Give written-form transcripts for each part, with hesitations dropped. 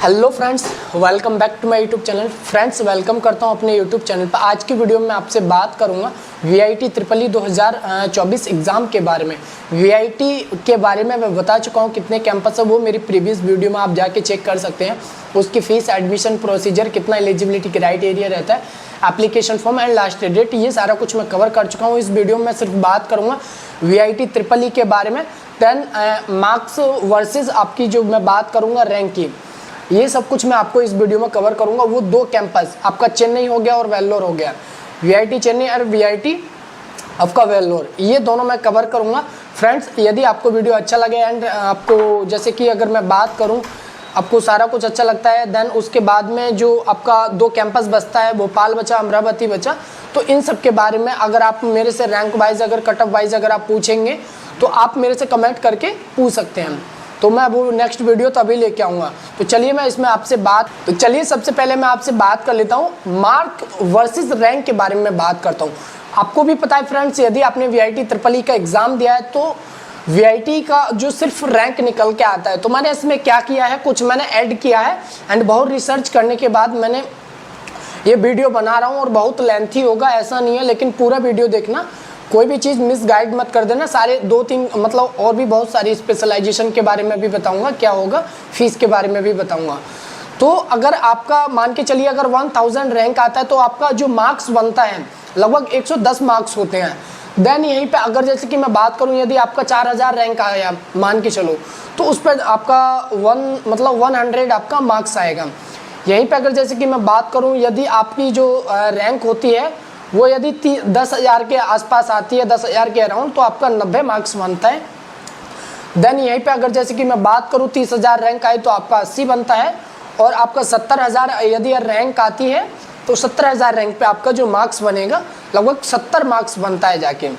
Hello friends, welcome back to my YouTube channel. Friends, welcome करता हूं अपने YouTube channel पर। आज की वीडियो में आपसे बात करूंगा वीआईटी ट्रिपल ई 2024 एग्ज़ाम के बारे में। वीआईटी के बारे में मैं बता चुका हूं कितने कैंपस है, वो मेरी प्रीवियस वीडियो में आप जाके चेक कर सकते हैं। उसकी फ़ीस, एडमिशन प्रोसीजर, कितना एलिजिबिलिटी क्राइटेरिया रहता है, application form and last date, ये सारा कुछ मैं कवर कर चुका हूँ। इस वीडियो में मैं सिर्फ बात करूँगा वीआईटी ट्रिपल ई के बारे में। देन मार्क्स वर्सेस आपकी जो मैं बात करूँगा रैंक की, ये सब कुछ मैं आपको इस वीडियो में कवर करूंगा। वो दो कैंपस आपका चेन्नई हो गया और वेल्लोर हो गया, वीआईटी चेन्नई और वीआईटी आपका वेल्लोर, ये दोनों मैं कवर करूंगा। फ्रेंड्स, यदि आपको वीडियो अच्छा लगे एंड आपको जैसे कि अगर मैं बात करूं आपको सारा कुछ अच्छा लगता है, देन उसके बाद में जो आपका दो कैंपस बचता है, भोपाल बचा, अमरावती बचा, तो इन सब के बारे में अगर आप मेरे से रैंक वाइज, अगर कट ऑफ वाइज अगर आप पूछेंगे तो आप मेरे से कमेंट करके पूछ सकते हैं। तो मैं वो नेक्स्ट वीडियो तभी लेके आऊँगा। तो चलिए मैं इसमें आपसे चलिए सबसे पहले मैं आपसे बात कर लेता हूँ मार्क वर्सेस रैंक के बारे में बात करता हूँ। आपको भी पता है फ्रेंड्स, यदि आपने वीआईटी ट्रिपल ई का एग्ज़ाम दिया है तो वीआईटी का जो सिर्फ रैंक निकल के आता है। तो मैंने इसमें क्या किया है, कुछ मैंने ऐड किया है एंड बहुत रिसर्च करने के बाद मैंने ये वीडियो बना रहा हूँ और बहुत लेंथी होगा ऐसा नहीं है, लेकिन पूरा वीडियो देखना, कोई भी चीज़ मिस गाइड मत कर देना। सारे दो तीन मतलब और भी बहुत सारी स्पेशलाइजेशन के बारे में भी बताऊंगा, क्या होगा फीस के बारे में भी बताऊंगा। तो अगर आपका मान के चलिए अगर 1000 रैंक आता है तो आपका जो मार्क्स बनता है लगभग 110 मार्क्स होते हैं। देन यहीं पे अगर जैसे कि मैं बात करूं, यदि आपका 4000 रैंक आया मान के चलो, तो उस पर आपका 100 आपका मार्क्स आएगा। यहीं पे अगर जैसे कि मैं बात करूं, यदि आपकी जो रैंक होती है वो यदि 10,000 के आसपास आती है, 10,000 के अराउंड, तो आपका 90 मार्क्स बनता है। देन यहीं पे अगर जैसे कि मैं बात करूँ 30,000 रैंक आई तो आपका 80 बनता है, और आपका 70,000 यदि रैंक आती है तो 70,000 रैंक पे आपका जो मार्क्स बनेगा लगभग 70 मार्क्स बनता है जाके।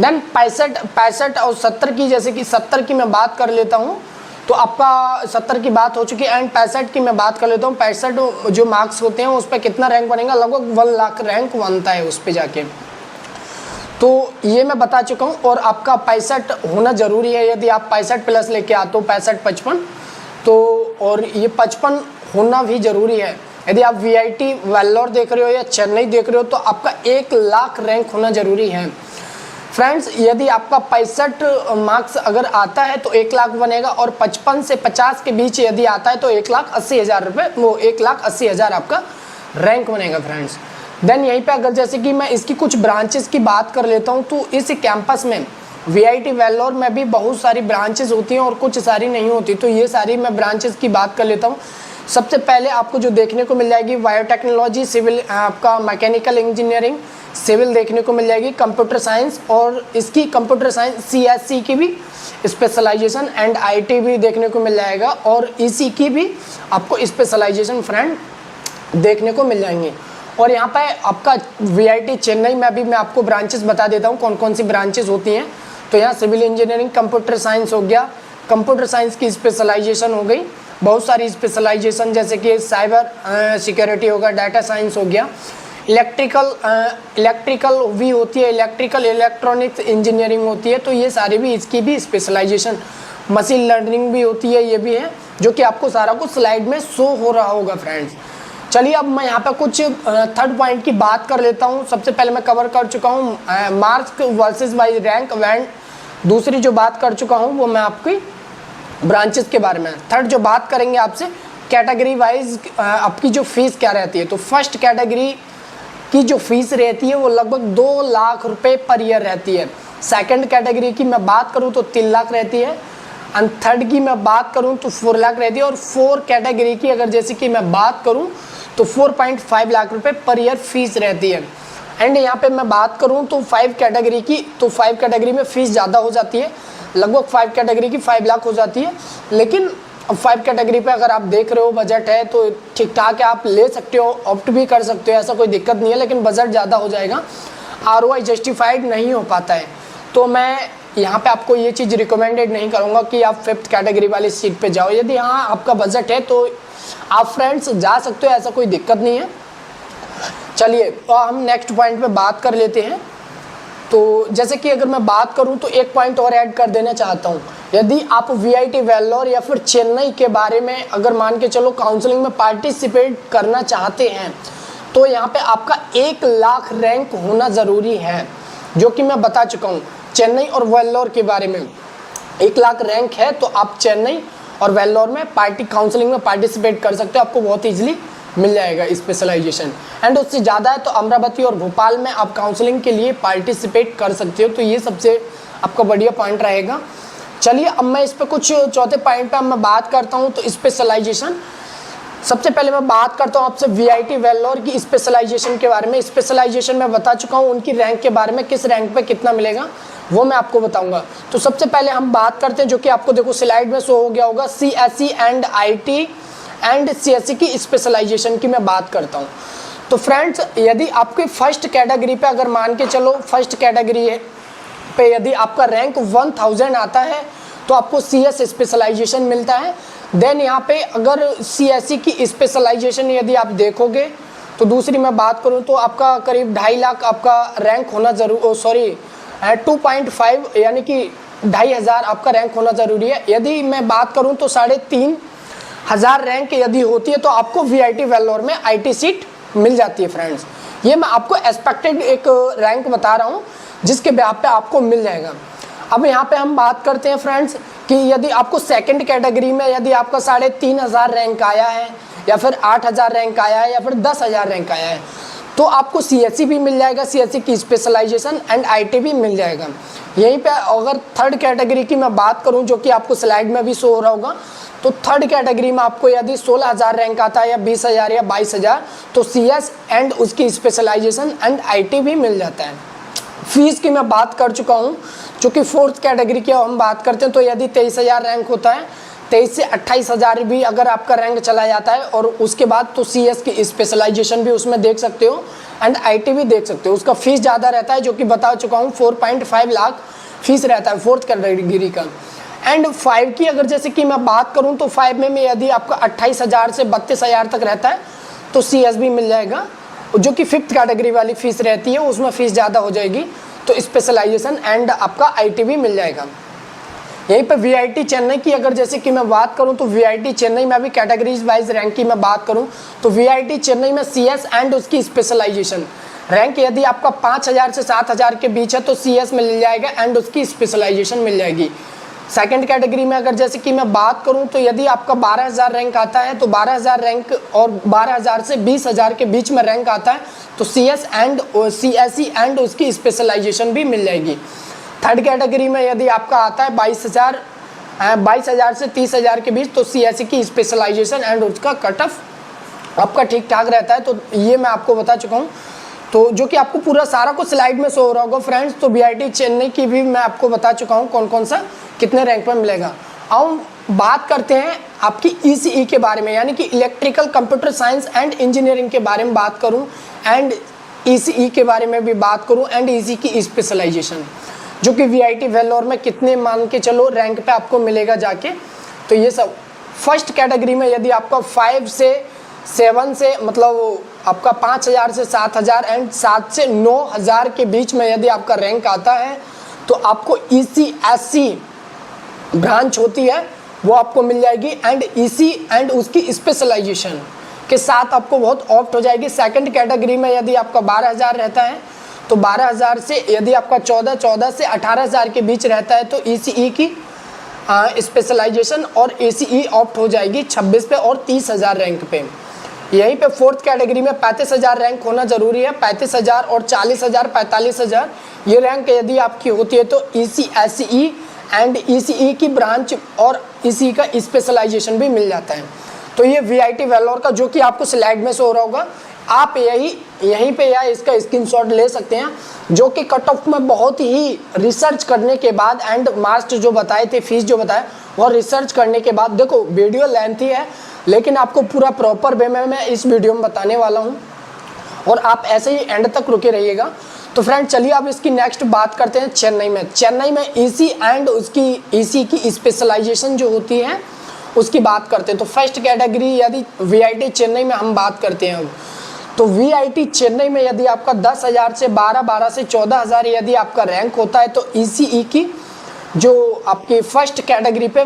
देन 65 और 70 की, जैसे कि 70 की मैं बात कर लेता हूँ तो आपका 70 की बात हो चुकी है एंड 65 की मैं बात कर लेता हूँ। 65 जो मार्क्स होते हैं उस पर कितना रैंक बनेगा, लगभग 1 लाख रैंक बनता है उस पर जाके। तो ये मैं बता चुका हूँ। और आपका 65 होना ज़रूरी है, यदि आप 65 प्लस लेके आते हो 65-55, तो और ये 55 होना भी ज़रूरी है। यदि आप वीआईटी वेल्लोर देख रहे हो या चेन्नई देख रहे हो तो आपका 1 लाख रैंक होना ज़रूरी है। फ्रेंड्स, यदि आपका 65 मार्क्स अगर आता है तो 1 लाख बनेगा, और 55 से 50 के बीच यदि आता है तो 1,80,000 रुपये, वो 1,80,000 आपका रैंक बनेगा फ्रेंड्स। देन यहीं पे अगर जैसे कि मैं इसकी कुछ ब्रांचेस की बात कर लेता हूँ, तो इस कैंपस में वीआईटी वेल्लोर में भी बहुत सारी ब्रांचेस होती हैं और कुछ सारी नहीं होती। तो ये सारी मैं ब्रांचेस की बात कर लेता हूँ। सबसे पहले आपको जो देखने को मिल जाएगी बायोटेक्नोलॉजी, सिविल, आपका मैकेनिकल इंजीनियरिंग, सिविल देखने को मिल जाएगी, कंप्यूटर साइंस, और इसकी कंप्यूटर साइंस सीएससी की भी स्पेशलाइजेशन एंड आईटी भी देखने को मिल जाएगा, और ईसी की भी आपको स्पेशलाइजेशन फ्रेंड देखने को मिल जाएंगे। और यहाँ पे आपका वीआईटी चेन्नई में भी मैं आपको ब्रांचेस बता देता हूँ कौन कौन सी ब्रांचेस होती हैं। तो यहाँ सिविल इंजीनियरिंग, कंप्यूटर साइंस हो गया, कंप्यूटर साइंस की स्पेशलाइजेशन हो गई, बहुत सारी स्पेशलाइजेशन जैसे कि साइबर सिक्योरिटी होगा, डाटा साइंस हो गया, इलेक्ट्रिकल भी होती है, इलेक्ट्रॉनिक्स इंजीनियरिंग होती है। तो ये सारी भी इसकी भी स्पेशलाइजेशन, मशीन लर्निंग भी होती है, ये भी है, जो कि आपको सारा कुछ स्लाइड में शो हो रहा होगा फ्रेंड्स। चलिए अब मैं यहाँ पे कुछ थर्ड पॉइंट की बात कर लेता हूँ। सबसे पहले मैं कवर कर चुका हूँ marks versus by rank, wand दूसरी जो बात कर चुका हूँ वो मैं आपकी ब्रांचेस के बारे में। थर्ड जो बात करेंगे आपसे कैटेगरी वाइज आपकी जो फीस क्या रहती है। तो फर्स्ट कैटेगरी की जो फीस रहती है वो लगभग 2 लाख रुपए पर ईयर रहती है। सेकंड कैटेगरी की मैं बात करूँ तो 3 लाख रहती है, एंड थर्ड की मैं बात करूँ तो 4 लाख रहती है, और 4 कैटेगरी की अगर जैसे कि मैं बात करूँ तो 4.5 लाख रुपए पर ईयर फीस रहती है। एंड यहाँ पे मैं बात करूँ तो 5 कैटेगरी की, तो 5 कैटेगरी में फ़ीस ज़्यादा हो जाती है, लगभग 5 कैटेगरी की 5 लाख हो जाती है। लेकिन अब 5 कैटेगरी पे अगर आप देख रहे हो बजट है तो ठीक ठाक है, आप ले सकते हो, ऑप्ट भी कर सकते हो, ऐसा कोई दिक्कत नहीं है। लेकिन बजट ज़्यादा हो जाएगा, आरओआई जस्टिफाइड नहीं हो पाता है। तो मैं यहाँ पे आपको ये चीज़ रिकमेंडेड नहीं करूँगा कि आप 5th कैटेगरी वाली सीट पे जाओ। यदि हाँ आपका बजट है तो आप फ्रेंड्स जा सकते हो, ऐसा कोई दिक्कत नहीं है। चलिए तो हम नेक्स्ट पॉइंट पे बात कर लेते हैं। तो जैसे कि अगर मैं बात करूं तो एक पॉइंट और ऐड कर देना चाहता हूं, यदि आप वीआईटी वेल्लोर या फिर चेन्नई के बारे में अगर मान के चलो काउंसलिंग में पार्टिसिपेट करना चाहते हैं तो यहाँ पे आपका 1 लाख रैंक होना ज़रूरी है, जो कि मैं बता चुका हूँ। चेन्नई और वेल्लोर के बारे में 1 लाख रैंक है तो आप चेन्नई और वेल्लोर में काउंसलिंग में पार्टिसिपेट कर सकते हो, आपको बहुत ईजिली मिल जाएगा स्पेशलाइजेशन। एंड उससे ज़्यादा है तो अमरावती और भोपाल में आप काउंसलिंग के लिए पार्टिसिपेट कर सकते हो। तो ये सबसे आपका बढ़िया पॉइंट रहेगा। चलिए अब मैं इस पर कुछ चौथे पॉइंट पे मैं बात करता हूँ। तो स्पेशलाइजेशन, सबसे पहले मैं बात करता हूँ आपसे वीआईटी वेल्लोर की स्पेशलाइजेशन के बारे में। स्पेशलाइजेशन मैं बता चुका हूँ, उनकी रैंक के बारे में, किस रैंक पे कितना मिलेगा वो मैं आपको बताऊंगा। तो सबसे पहले हम बात करते हैं, जो कि आपको देखो स्लाइड में शो हो गया होगा, CSE and IT and CSE की स्पेशलाइजेशन की मैं बात करता हूँ। तो फ्रेंड्स, यदि आपकी फर्स्ट कैटेगरी पे अगर मान के चलो फर्स्ट कैटेगरी पे यदि आपका रैंक 1000 आता है तो आपको CS स्पेशलाइजेशन मिलता है। देन यहाँ पे अगर CSE की स्पेशलाइजेशन यदि आप देखोगे तो दूसरी मैं बात करूँ तो आपका करीब 2.5 लाख आपका रैंक होना जरूर 2.5 यानी कि 2,500 आपका रैंक होना ज़रूरी है। यदि मैं बात करूं तो 3,500 रैंक यदि होती है तो आपको वीआईटी वेल्लोर में IT सीट मिल जाती है। फ्रेंड्स, ये मैं आपको एक्सपेक्टेड एक रैंक बता रहा हूं जिसके ब्याह पे आपको मिल जाएगा। अब यहाँ पे हम बात करते हैं फ्रेंड्स कि यदि आपको सेकंड कैटेगरी में यदि आपका 3,500 रैंक आया है या फिर 8,000 रैंक आया है या फिर 10,000 रैंक आया है तो आपको CSE भी मिल जाएगा, CSE की स्पेशलाइजेशन एंड IT भी मिल जाएगा। यहीं पे अगर थर्ड कैटेगरी की मैं बात करूं, जो कि आपको स्लाइड में भी शो हो रहा होगा, तो थर्ड कैटेगरी में आपको यदि 16,000 रैंक आता है या 20,000 या 22,000 तो CS एंड उसकी स्पेशलाइजेशन एंड IT भी मिल जाता है। फीस की मैं बात कर चुका हूँ, जो कि फोर्थ कैटेगरी की हम बात करते हैं तो यदि 23,000 रैंक होता है, 23 से 28,000 भी अगर आपका रैंक चला जाता है और उसके बाद तो CS की स्पेशलाइजेशन भी उसमें देख सकते हो एंड IT भी देख सकते हो। उसका फीस ज़्यादा रहता है, जो कि बता चुका हूँ 4.5 लाख फीस रहता है फोर्थ कैटेगरी का। एंड 5 की अगर जैसे कि मैं बात करूँ तो 5 में यदि आपका 28,000 से 32,000 तक रहता है तो CS भी मिल जाएगा, जो कि फिफ्थ कैटेगरी वाली फीस रहती है, उसमें फीस ज़्यादा हो जाएगी तो स्पेशलाइजेशन एंड आपका IT भी मिल जाएगा। यहीं पे वीआईटी चेन्नई की अगर जैसे कि मैं बात करूं तो वीआईटी चेन्नई में भी कैटेगरीज वाइज रैंक की मैं बात करूं तो वीआईटी चेन्नई में CS एंड उसकी स्पेशलाइजेशन रैंक यदि आपका 5,000 से 7,000 के बीच है तो CS में मिल जाएगा एंड उसकी स्पेशलाइजेशन मिल जाएगी। सेकंड कैटेगरी में अगर जैसे कि मैं बात करूं तो यदि आपका 12,000 रैंक आता है तो 12,000 रैंक और 12,000 से 20,000 के बीच में रैंक आता है तो CS एंड CSE एंड उसकी स्पेशलाइजेशन भी मिल जाएगी। थर्ड कैटेगरी में यदि आपका आता है 22,000 से 30,000 के बीच तो CSE की स्पेशलाइजेशन एंड उसका कट ऑफ आपका ठीक ठाक रहता है। तो ये मैं आपको बता चुका हूँ, तो जो कि आपको पूरा सारा कुछ स्लाइड में शो हो रहा होगा फ्रेंड्स। तो वीआईटी चेन्नई की भी मैं आपको बता चुका हूँ कौन कौन सा कितने रैंक में मिलेगा। अब बात करते हैं आपकी ECE के बारे में, यानी कि electrical computer science and engineering के बारे में बात करूँ एंड ECE के बारे में भी बात करूँ एंड ECE की स्पेशलाइजेशन जो कि वीआईटी वेल्लोर में कितने मान के चलो रैंक पे आपको मिलेगा जाके। तो ये सब फर्स्ट कैटेगरी में यदि आपका 5 से 7 से मतलब आपका 5,000 से 7,000 एंड 7 से 9,000 के बीच में यदि आपका रैंक आता है तो आपको ECSE ब्रांच होती है वो आपको मिल जाएगी एंड EC एंड उसकी स्पेशलाइजेशन के साथ आपको बहुत ऑप्ट हो जाएगी। सेकंड कैटेगरी में यदि आपका 12,000 रहता है तो 12,000 से यदि आपका 14 से 18,000 के बीच रहता है तो ECE की स्पेशलाइजेशन और ACE ऑप्ट हो जाएगी 26 पे और 30,000 रैंक पे। यहीं पे फोर्थ कैटेगरी में 35,000 रैंक होना ज़रूरी है। 35,000 और 40,000 45,000 ये रैंक यदि आपकी होती है तो ECSE एंड ECE की ब्रांच और ECE का स्पेशलाइजेशन भी मिल जाता है। तो ये वीआईटी वेल्लोर का जो कि आपको स्लाइड में शो हो रहा होगा, आप यहीं पे या इसका स्क्रीनशॉट ले सकते हैं, जो कि कट ऑफ में बहुत ही रिसर्च करने के बाद एंड मार्क्स जो बताए थे, फीस जो बताए वो रिसर्च करने के बाद। देखो वीडियो लेंथी है लेकिन आपको पूरा प्रॉपर वे में मैं इस वीडियो में बताने वाला हूँ और आप ऐसे ही एंड तक रुके रहिएगा। तो फ्रेंड चलिए अब इसकी नेक्स्ट बात करते हैं चेन्नई में EC एंड उसकी EC की स्पेशलाइजेशन जो होती है उसकी बात करते हैं। तो फर्स्ट कैटेगरी यदि वीआईटी चेन्नई में हम बात करते हैं अब तो वीआईटी चेन्नई में यदि आपका 10,000 से 12 से 14,000 यदि आपका रैंक होता है तो ईसीई की जो आपकी फर्स्ट कैटेगरी पे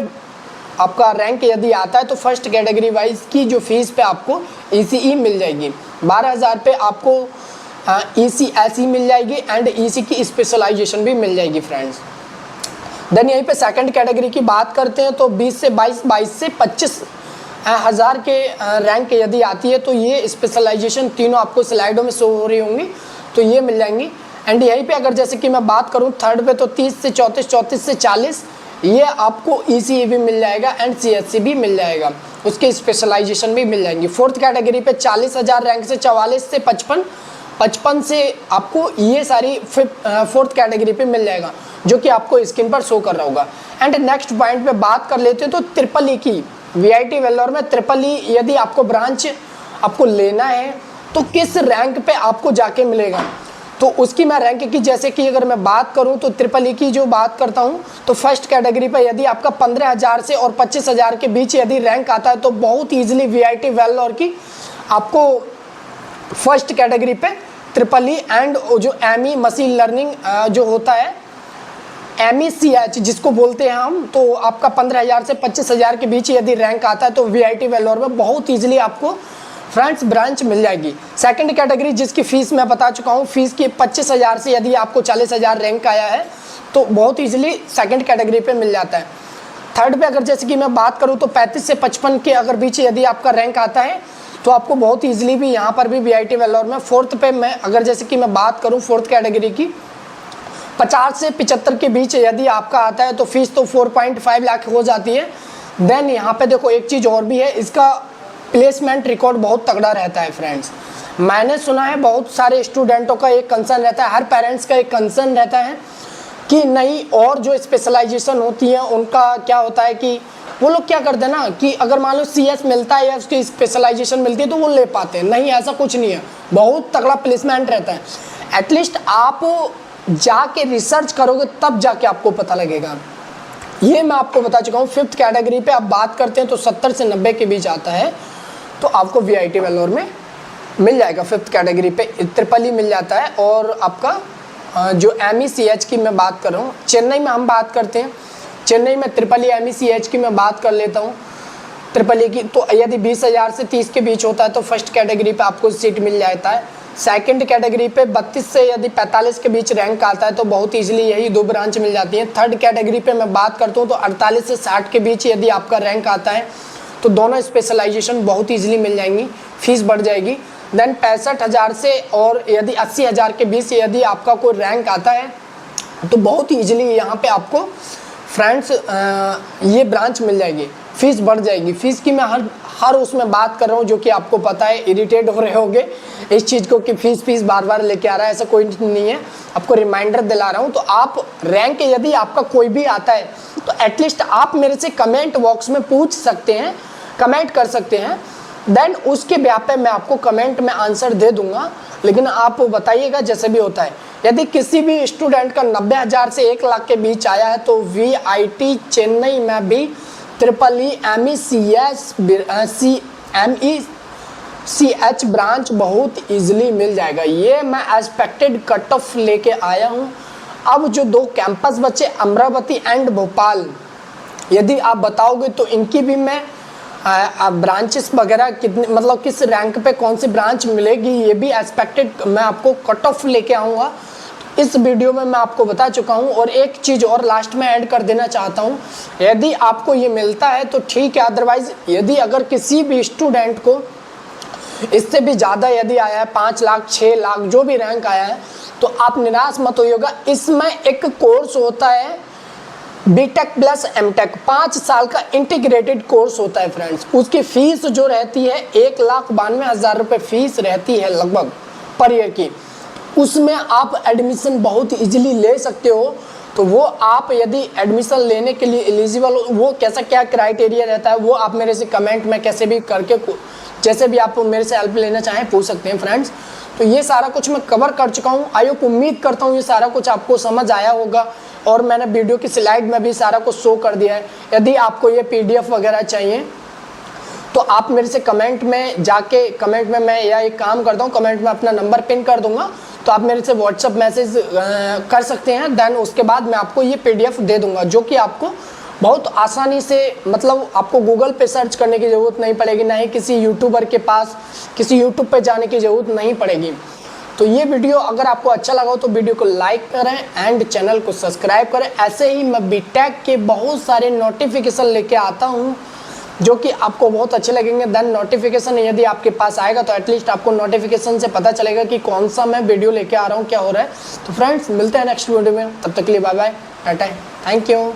आपका रैंक यदि आता है तो फर्स्ट कैटेगरी वाइज की जो फीस पे आपको ईसीई मिल जाएगी। 12,000 पे आपको ईसीएसई मिल जाएगी एंड ईसी की स्पेशलाइजेशन भी मिल जाएगी फ्रेंड्स। देन यहीं पे सेकंड कैटेगरी की बात करते हैं तो 20 से 22 से 25,000 के रैंक यदि आती है तो ये स्पेशलाइजेशन तीनों आपको स्लाइडों में शो हो रही होंगी तो ये मिल जाएंगी। एंड यहीं पे अगर जैसे कि मैं बात करूँ थर्ड पे तो 30 से 34 से 40 ये आपको ईसीई भी मिल जाएगा एंड सीएससी भी मिल जाएगा, उसके स्पेशलाइजेशन भी मिल जाएंगी। फोर्थ कैटेगरी पे 40,000 रैंक से 44 से 55 से आपको ये सारी फोर्थ कैटेगरी पे मिल जाएगा जो कि आपको स्क्रीन पर शो कर रहा होगा। एंड नेक्स्ट पॉइंट पे बात कर लेते हैं तो ट्रिपल ई की वीआईटी वेल्लोर में ट्रिपल ई यदि आपको ब्रांच आपको लेना है तो किस रैंक पे आपको जाके मिलेगा, तो उसकी मैं रैंक की जैसे कि अगर मैं बात करूं तो ट्रिपल ई की जो बात करता हूं तो फर्स्ट कैटेगरी पे यदि आपका 15,000 से और 25,000 के बीच यदि रैंक आता है तो बहुत ईजिली वीआईटी वेल्लोर की आपको फर्स्ट कैटेगरी पे ट्रिपल ई एंड जो एमई मशीन लर्निंग जो होता है MECH जिसको बोलते हैं हम, तो आपका 15,000 से 25,000 के बीच यदि रैंक आता है तो वीआईटी वेल्लोर में बहुत ईजिली आपको फ्रेंड्स ब्रांच मिल जाएगी। सेकंड कैटेगरी जिसकी फ़ीस मैं बता चुका हूँ, फीस की 25,000 से यदि आपको 40,000 रैंक आया है तो बहुत ईजिली सेकंड कैटेगरी पे मिल जाता है। थर्ड पे अगर जैसे कि मैं बात करूँ तो 35 से 55 के अगर बीच यदि आपका रैंक आता है तो आपको बहुत ईजिली भी यहाँ पर भी वीआईटी वेल्लोर में। फोर्थ पे मैं अगर जैसे कि मैं बात करूँ फोर्थ कैटेगरी की 50 से 75 के बीच यदि आपका आता है तो फीस तो 4.5 लाख हो जाती है। देन यहाँ पे देखो एक चीज़ और भी है, इसका प्लेसमेंट रिकॉर्ड बहुत तगड़ा रहता है फ्रेंड्स। मैंने सुना है बहुत सारे स्टूडेंटों का एक कंसर्न रहता है, हर पेरेंट्स का एक कंसर्न रहता है कि नहीं और जो स्पेशलाइजेशन होती है उनका क्या होता है कि वो लोग क्या करते हैं ना कि अगर मान लो CS मिलता है या उसकी स्पेशलाइजेशन मिलती है तो वो ले पाते हैं। नहीं, ऐसा कुछ नहीं है, बहुत तगड़ा प्लेसमेंट रहता है। एटलीस्ट आप जाके रिसर्च करोगे तब जाके आपको पता लगेगा। ये मैं आपको बता चुका हूँ। फिफ्थ कैटेगरी पे आप बात करते हैं तो 70 से 90 के बीच आता है तो आपको वीआईटी वेल्लोर में मिल जाएगा। फिफ्थ कैटेगरी पे ट्रिपल ई मिल जाता है। और आपका जो MECH की मैं बात कर रहा हूँ, चेन्नई में हम बात करते हैं, चेन्नई में ट्रिपल ई MECH की मैं बात कर लेता हूँ। ट्रिपल ई की तो यदि 20,000 से 30 के बीच होता है तो फर्स्ट कैटेगरी पे आपको सीट मिल जाता है। सेकंड कैटेगरी पे 32 से यदि 45 के बीच रैंक आता है तो बहुत इजीली यही दो ब्रांच मिल जाती हैं। थर्ड कैटेगरी पे मैं बात करता हूँ तो 48 से 60 के बीच यदि आपका रैंक आता है तो दोनों स्पेशलाइजेशन बहुत इजीली मिल जाएंगी, फीस बढ़ जाएगी। देन 65,000 से और यदि 80,000 के बीच यदि आपका कोई रैंक आता है तो बहुत ईजिली यहाँ पे आपको फ्रेंड्स ये ब्रांच मिल जाएगी, फीस बढ़ जाएगी। फीस की मैं हर उसमें बात कर रहा हूँ जो कि आपको पता है, इरिटेट हो रहे होगे इस चीज़ को कि फीस बार बार लेके आ रहा है, ऐसा कोई नहीं है। आपको रिमाइंडर दिला रहा हूँ। तो आप रैंक यदि आपका कोई भी आता है तो एटलीस्ट आप मेरे से कमेंट बॉक्स में पूछ सकते हैं, कमेंट कर सकते हैं। देन उसके ब्याह पे मैं आपको कमेंट में आंसर दे दूंगा, लेकिन आप बताइएगा जैसे भी होता है। यदि किसी भी स्टूडेंट का 90,000 से 1 लाख के बीच आया है तो वीआईटी चेन्नई में भी ट्रिपल ई MECH ब्रांच बहुत इजीली मिल जाएगा। ये मैं एक्सपेक्टेड कट ऑफ लेके आया हूँ। अब जो दो कैंपस बचे अमरावती एंड भोपाल, यदि आप बताओगे तो इनकी भी मैं ब्रांचेस वगैरह कितने मतलब किस रैंक पे कौन सी ब्रांच मिलेगी ये भी एक्सपेक्टेड मैं आपको कट ऑफ लेके आऊँगा। इस वीडियो में मैं आपको बता चुका हूँ। और एक चीज़ और लास्ट में ऐड कर देना चाहता हूँ, यदि आपको ये मिलता है तो ठीक है, अदरवाइज यदि अगर किसी भी स्टूडेंट को इससे भी ज़्यादा यदि आया है 5 लाख 6 लाख जो भी रैंक आया है तो आप निराश मत होइएगा। इसमें एक कोर्स होता है बीटेक प्लस एमटेक, 5 साल का इंटीग्रेटेड कोर्स होता है फ्रेंड्स। उसकी फ़ीस जो रहती है 1,92,000 रुपये फ़ीस रहती है लगभग पर ईयर की। उसमें आप एडमिशन बहुत इजीली ले सकते हो। तो वो आप यदि एडमिशन लेने के लिए एलिजिबल हो, वो कैसा क्या क्राइटेरिया रहता है वो आप मेरे से कमेंट में कैसे भी करके जैसे भी आप मेरे से हेल्प लेना चाहें पूछ सकते हैं फ्रेंड्स। तो ये सारा कुछ मैं कवर कर चुका हूँ। आई होप उम्मीद करता हूँ ये सारा कुछ आपको समझ आया होगा और मैंने वीडियो की स्लाइड में भी सारा कुछ शो कर दिया है। यदि आपको ये PDF वगैरह चाहिए तो आप मेरे से कमेंट में जाके, कमेंट में मैं या एक काम करता हूँ, कमेंट में अपना नंबर पिन कर दूंगा, तो आप मेरे से व्हाट्सअप मैसेज कर सकते हैं। देन उसके बाद मैं आपको ये PDF दे दूंगा, जो कि आपको बहुत आसानी से, मतलब आपको गूगल पे सर्च करने की ज़रूरत नहीं पड़ेगी, ना ही किसी यूट्यूबर के पास, किसी यूट्यूब पे जाने की ज़रूरत नहीं पड़ेगी। तो ये वीडियो अगर आपको अच्छा लगा हो तो वीडियो को लाइक करें एंड चैनल को सब्सक्राइब करें। ऐसे ही मैं बीटेक के बहुत सारे नोटिफिकेशन लेके आता हूँ जो कि आपको बहुत अच्छे लगेंगे। देन नोटिफिकेशन यदि आपके पास आएगा तो एटलीस्ट आपको नोटिफिकेशन से पता चलेगा कि कौन सा मैं वीडियो लेके आ रहा हूँ, क्या हो रहा है। तो फ्रेंड्स मिलते हैं नेक्स्ट वीडियो में, तब तक के लिए bye bye, tata, thank you.